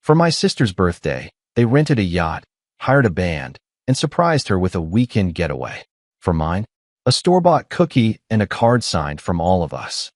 For my sister's birthday, they rented a yacht, hired a band, and surprised her with a weekend getaway. For mine, a store-bought cookie and a card signed from all of us.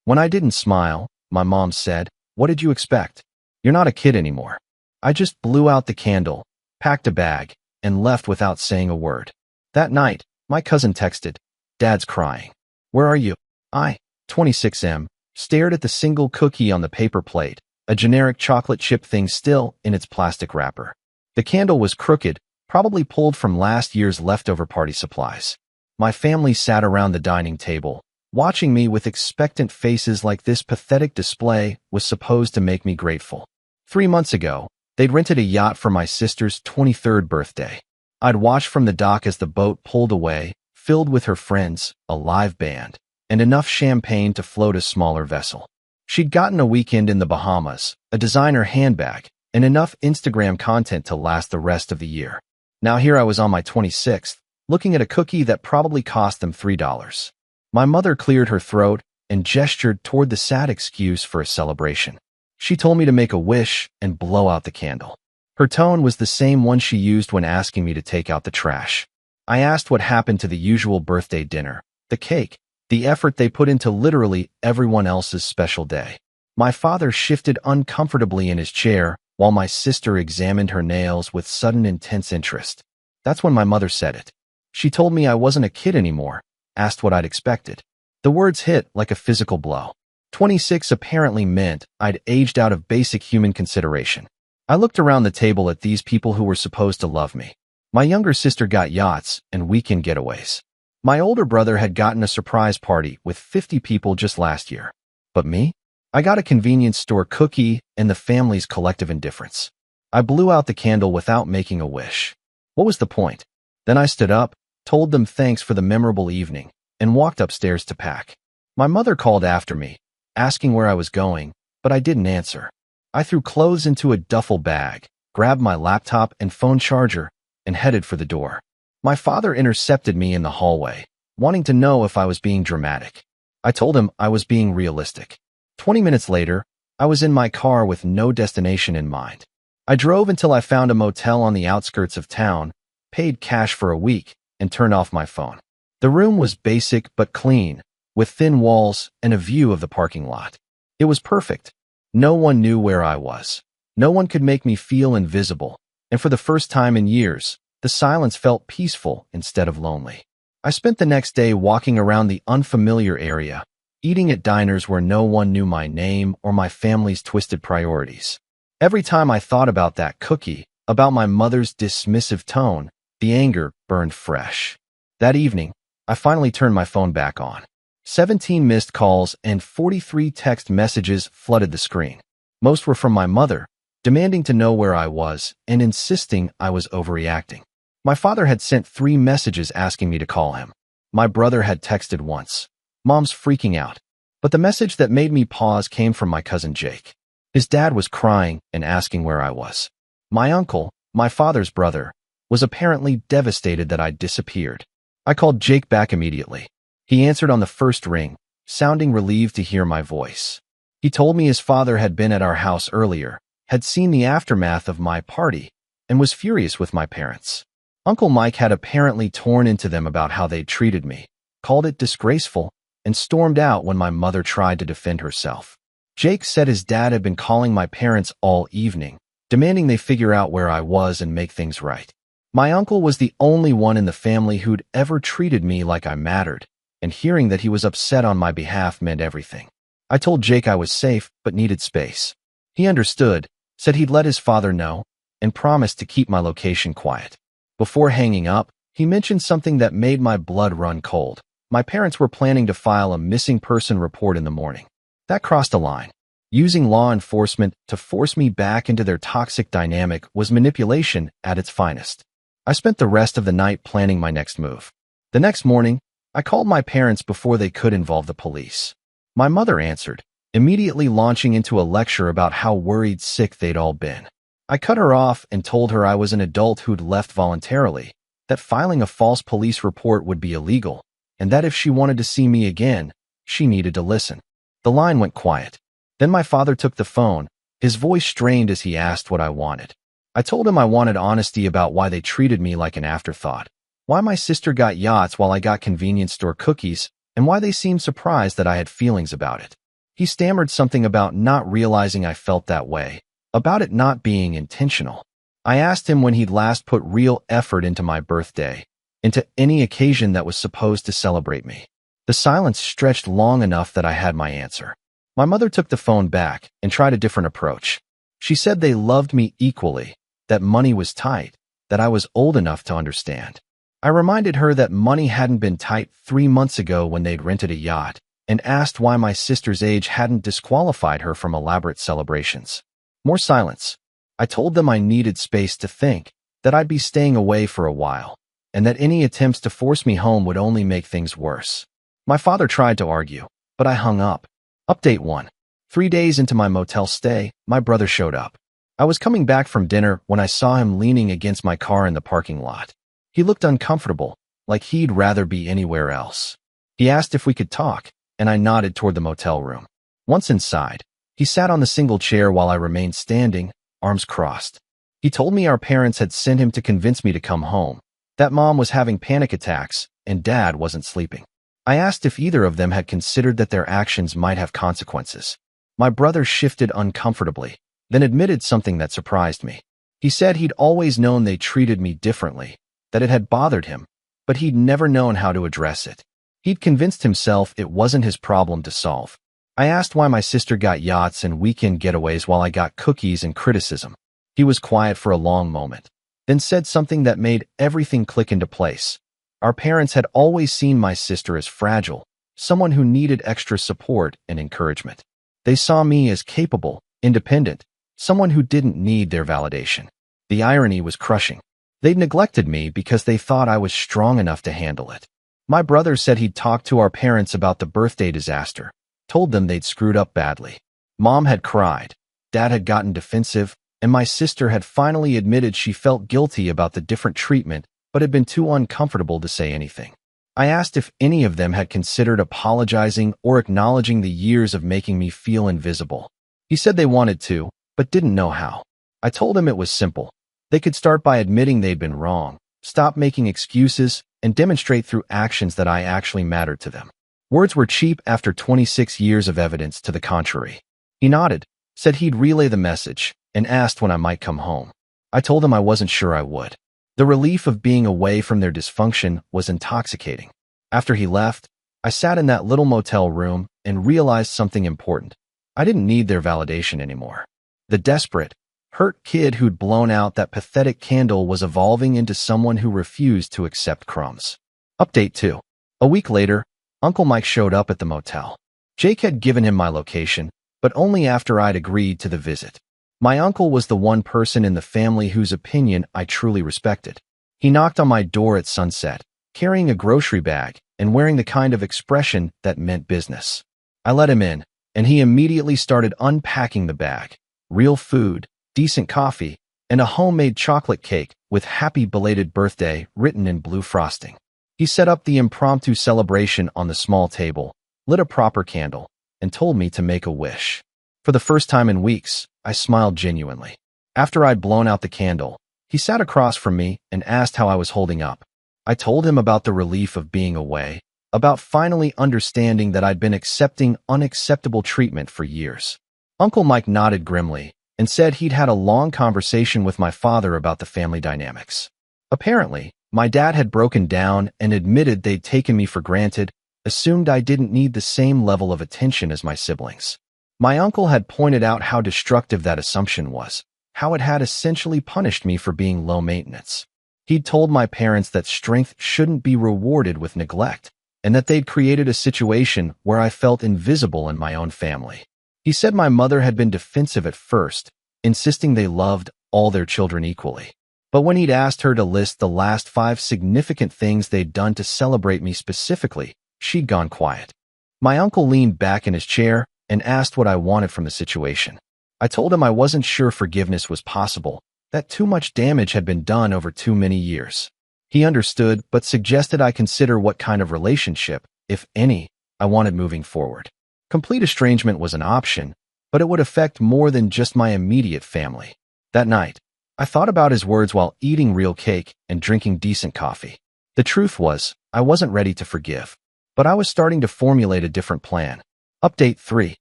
When I didn't smile, my mom said, "What did you expect? You're not a kid anymore." I just blew out the candle, packed a bag, and left without saying a word. That night, my cousin texted, "Dad's crying. Where are you?" I, 26M, stared at the single cookie on the paper plate, a generic chocolate chip thing still in its plastic wrapper. The candle was crooked, probably pulled from last year's leftover party supplies. My family sat around the dining table, watching me with expectant faces like this pathetic display was supposed to make me grateful. 3 months ago, they'd rented a yacht for my sister's 23rd birthday. I'd watched from the dock as the boat pulled away, filled with her friends, a live band, and enough champagne to float a smaller vessel. She'd gotten a weekend in the Bahamas, a designer handbag, and enough Instagram content to last the rest of the year. Now here I was on my 26th, looking at a cookie that probably cost them $3. My mother cleared her throat and gestured toward the sad excuse for a celebration. She told me to make a wish and blow out the candle. Her tone was the same one she used when asking me to take out the trash. I asked what happened to the usual birthday dinner, the cake, the effort they put into literally everyone else's special day. My father shifted uncomfortably in his chair while my sister examined her nails with sudden intense interest. That's when my mother said it. She told me I wasn't a kid anymore, asked what I'd expected. The words hit like a physical blow. 26 apparently meant I'd aged out of basic human consideration. I looked around the table at these people who were supposed to love me. My younger sister got yachts and weekend getaways. My older brother had gotten a surprise party with 50 people just last year. But me? I got a convenience store cookie and the family's collective indifference. I blew out the candle without making a wish. What was the point? Then I stood up, told them thanks for the memorable evening, and walked upstairs to pack. My mother called after me, asking where I was going, but I didn't answer. I threw clothes into a duffel bag, grabbed my laptop and phone charger, and headed for the door. My father intercepted me in the hallway, wanting to know if I was being dramatic. I told him I was being realistic. 20 minutes later, I was in my car with no destination in mind. I drove until I found a motel on the outskirts of town, paid cash for a week, and turned off my phone. The room was basic but clean, with thin walls and a view of the parking lot. It was perfect. No one knew where I was. No one could make me feel invisible, and for the first time in years, the silence felt peaceful instead of lonely. I spent the next day walking around the unfamiliar area, eating at diners where no one knew my name or my family's twisted priorities. Every time I thought about that cookie, about my mother's dismissive tone, the anger burned fresh. That evening, I finally turned my phone back on. 17 missed calls and 43 text messages flooded the screen. Most were from my mother, demanding to know where I was and insisting I was overreacting. My father had sent 3 messages asking me to call him. My brother had texted once. Mom's freaking out. But the message that made me pause came from my cousin Jake. His dad was crying and asking where I was. My uncle, my father's brother, was apparently devastated that I'd disappeared. I called Jake back immediately. He answered on the first ring, sounding relieved to hear my voice. He told me his father had been at our house earlier, had seen the aftermath of my party, and was furious with my parents. Uncle Mike had apparently torn into them about how they'd treated me, called it disgraceful, and stormed out when my mother tried to defend herself. Jake said his dad had been calling my parents all evening, demanding they figure out where I was and make things right. My uncle was the only one in the family who'd ever treated me like I mattered, and hearing that he was upset on my behalf meant everything. I told Jake I was safe but needed space. He understood, said he'd let his father know, and promised to keep my location quiet. Before hanging up, he mentioned something that made my blood run cold. My parents were planning to file a missing person report in the morning. That crossed a line. Using law enforcement to force me back into their toxic dynamic was manipulation at its finest. I spent the rest of the night planning my next move. The next morning, I called my parents before they could involve the police. My mother answered, immediately launching into a lecture about how worried sick they'd all been. I cut her off and told her I was an adult who'd left voluntarily, that filing a false police report would be illegal, and that if she wanted to see me again, she needed to listen. The line went quiet. Then my father took the phone, His voice strained as he asked what I wanted. I told him I wanted honesty about why they treated me like an afterthought, why my sister got yachts while I got convenience store cookies, and why they seemed surprised that I had feelings about it. He stammered something about not realizing I felt that way, about it not being intentional. I asked him when he'd last put real effort into my birthday, into any occasion that was supposed to celebrate me. The silence stretched long enough that I had my answer. My mother took the phone back and tried a different approach. She said they loved me equally, that money was tight, that I was old enough to understand. I reminded her that money hadn't been tight 3 months ago when they'd rented a yacht, and asked why my sister's age hadn't disqualified her from elaborate celebrations. More silence. I told them I needed space to think, that I'd be staying away for a while, and that any attempts to force me home would only make things worse. My father tried to argue, but I hung up. Update 1. 3 days into my motel stay, my brother showed up. I was coming back from dinner when I saw him leaning against my car in the parking lot. He looked uncomfortable, like he'd rather be anywhere else. He asked if we could talk, and I nodded toward the motel room. Once inside, he sat on the single chair while I remained standing, arms crossed. He told me our parents had sent him to convince me to come home, that mom was having panic attacks, and dad wasn't sleeping. I asked if either of them had considered that their actions might have consequences. My brother shifted uncomfortably, then admitted something that surprised me. He said he'd always known they treated me differently, that it had bothered him, but he'd never known how to address it. He'd convinced himself it wasn't his problem to solve. I asked why my sister got yachts and weekend getaways while I got cookies and criticism. He was quiet for a long moment, then said something that made everything click into place. Our parents had always seen my sister as fragile, someone who needed extra support and encouragement. They saw me as capable, independent, someone who didn't need their validation. The irony was crushing. They'd neglected me because they thought I was strong enough to handle it. My brother said he'd talked to our parents about the birthday disaster, told them they'd screwed up badly. Mom had cried, dad had gotten defensive, and my sister had finally admitted she felt guilty about the different treatment but had been too uncomfortable to say anything. I asked if any of them had considered apologizing or acknowledging the years of making me feel invisible. He said they wanted to, but didn't know how. I told him it was simple. They could start by admitting they'd been wrong, stop making excuses, and demonstrate through actions that I actually mattered to them. Words were cheap after 26 years of evidence to the contrary. He nodded, said he'd relay the message, and asked when I might come home. I told him I wasn't sure I would. The relief of being away from their dysfunction was intoxicating. After he left, I sat in that little motel room and realized something important. I didn't need their validation anymore. The desperate, hurt kid who'd blown out that pathetic candle was evolving into someone who refused to accept crumbs. Update 2. A week later, Uncle Mike showed up at the motel. Jake had given him my location, but only after I'd agreed to the visit. My uncle was the one person in the family whose opinion I truly respected. He knocked on my door at sunset, carrying a grocery bag and wearing the kind of expression that meant business. I let him in, and he immediately started unpacking the bag. Real food, decent coffee, and a homemade chocolate cake with "Happy Belated Birthday" written in blue frosting. He set up the impromptu celebration on the small table, lit a proper candle, and told me to make a wish. For the first time in weeks, I smiled genuinely. After I'd blown out the candle, he sat across from me and asked how I was holding up. I told him about the relief of being away, about finally understanding that I'd been accepting unacceptable treatment for years. Uncle Mike nodded grimly and said he'd had a long conversation with my father about the family dynamics. Apparently, my dad had broken down and admitted they'd taken me for granted, assumed I didn't need the same level of attention as my siblings. My uncle had pointed out how destructive that assumption was, how it had essentially punished me for being low maintenance. He'd told my parents that strength shouldn't be rewarded with neglect, and that they'd created a situation where I felt invisible in my own family. He said my mother had been defensive at first, insisting they loved all their children equally. But when he'd asked her to list the last 5 significant things they'd done to celebrate me specifically, she'd gone quiet. My uncle leaned back in his chair and asked what I wanted from the situation. I told him I wasn't sure forgiveness was possible, that too much damage had been done over too many years. He understood, but suggested I consider what kind of relationship, if any, I wanted moving forward. Complete estrangement was an option, but it would affect more than just my immediate family. That night, I thought about his words while eating real cake and drinking decent coffee. The truth was, I wasn't ready to forgive, but I was starting to formulate a different plan. Update 3.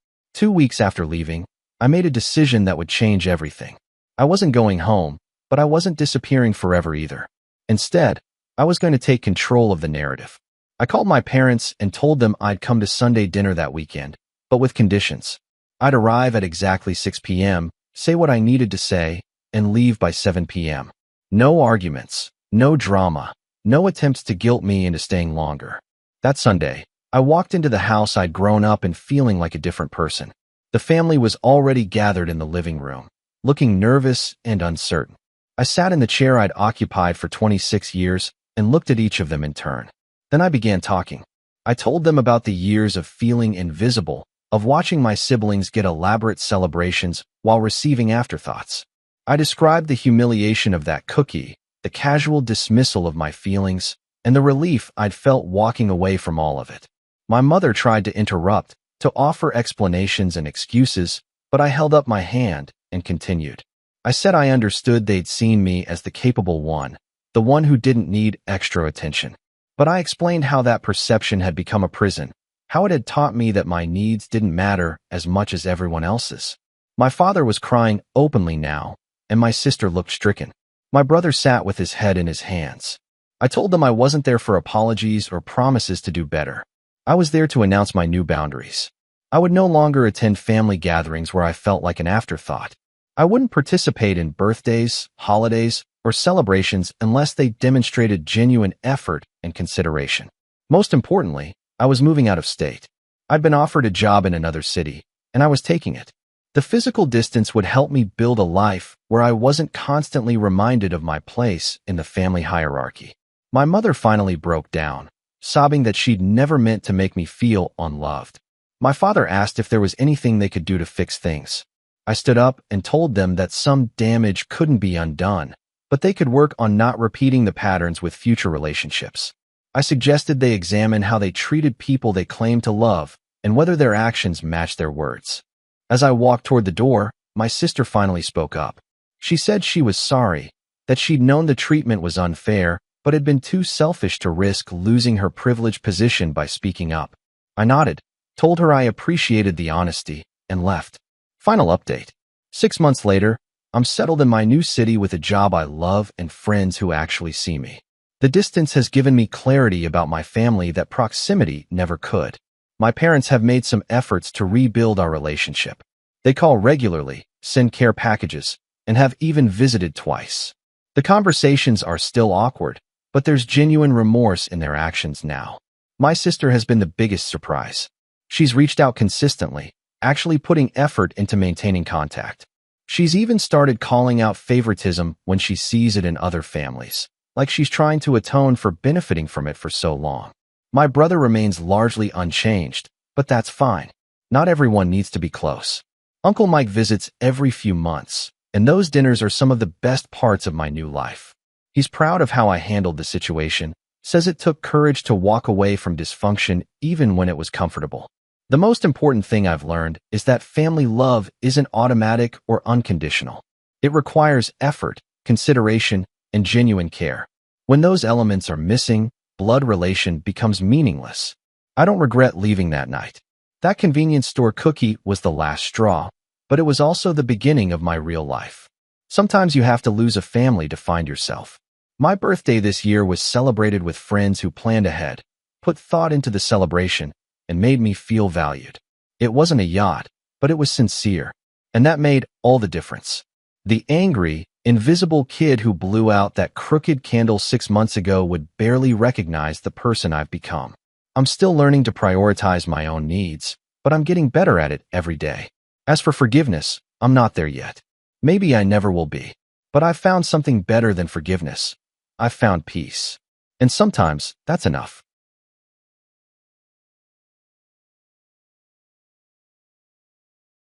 2 weeks after leaving, I made a decision that would change everything. I wasn't going home, but I wasn't disappearing forever either. Instead, I was going to take control of the narrative. I called my parents and told them I'd come to Sunday dinner that weekend, but with conditions. I'd arrive at exactly 6 p.m., say what I needed to say, and leave by 7 p.m. No arguments, no drama, no attempts to guilt me into staying longer. That Sunday, I walked into the house I'd grown up in feeling like a different person. The family was already gathered in the living room, looking nervous and uncertain. I sat in the chair I'd occupied for 26 years and looked at each of them in turn. Then I began talking. I told them about the years of feeling invisible, of watching my siblings get elaborate celebrations while receiving afterthoughts. I described the humiliation of that cookie, the casual dismissal of my feelings, and the relief I'd felt walking away from all of it. My mother tried to interrupt, to offer explanations and excuses, but I held up my hand and continued. I said I understood they'd seen me as the capable one, the one who didn't need extra attention. But I explained how that perception had become a prison, how it had taught me that my needs didn't matter as much as everyone else's. My father was crying openly now, and my sister looked stricken. My brother sat with his head in his hands. I told them I wasn't there for apologies or promises to do better. I was there to announce my new boundaries. I would no longer attend family gatherings where I felt like an afterthought. I wouldn't participate in birthdays, holidays, or celebrations unless they demonstrated genuine effort and consideration. Most importantly, I was moving out of state. I'd been offered a job in another city, and I was taking it. The physical distance would help me build a life where I wasn't constantly reminded of my place in the family hierarchy. My mother finally broke down, sobbing that she'd never meant to make me feel unloved. My father asked if there was anything they could do to fix things. I stood up and told them that some damage couldn't be undone, but they could work on not repeating the patterns with future relationships. I suggested they examine how they treated people they claimed to love and whether their actions matched their words. As I walked toward the door, my sister finally spoke up. She said she was sorry, that she'd known the treatment was unfair, but had been too selfish to risk losing her privileged position by speaking up. I nodded, told her I appreciated the honesty, and left. Final update. 6 months later, I'm settled in my new city with a job I love and friends who actually see me. The distance has given me clarity about my family that proximity never could. My parents have made some efforts to rebuild our relationship. They call regularly, send care packages, and have even visited twice. The conversations are still awkward, but there's genuine remorse in their actions now. My sister has been the biggest surprise. She's reached out consistently, actually putting effort into maintaining contact. She's even started calling out favoritism when she sees it in other families, like she's trying to atone for benefiting from it for so long. My brother remains largely unchanged, but that's fine. Not everyone needs to be close. Uncle Mike visits every few months, and those dinners are some of the best parts of my new life. He's proud of how I handled the situation, says it took courage to walk away from dysfunction even when it was comfortable. The most important thing I've learned is that family love isn't automatic or unconditional. It requires effort, consideration, and genuine care. When those elements are missing, blood relation becomes meaningless. I don't regret leaving that night. That convenience store cookie was the last straw, but it was also the beginning of my real life. Sometimes you have to lose a family to find yourself. My birthday this year was celebrated with friends who planned ahead, put thought into the celebration, and made me feel valued. It wasn't a yacht, but it was sincere, and that made all the difference. The angry, invisible kid who blew out that crooked candle 6 months ago would barely recognize the person I've become. I'm still learning to prioritize my own needs, but I'm getting better at it every day. As for forgiveness, I'm not there yet. Maybe I never will be, but I've found something better than forgiveness. I've found peace. And sometimes that's enough.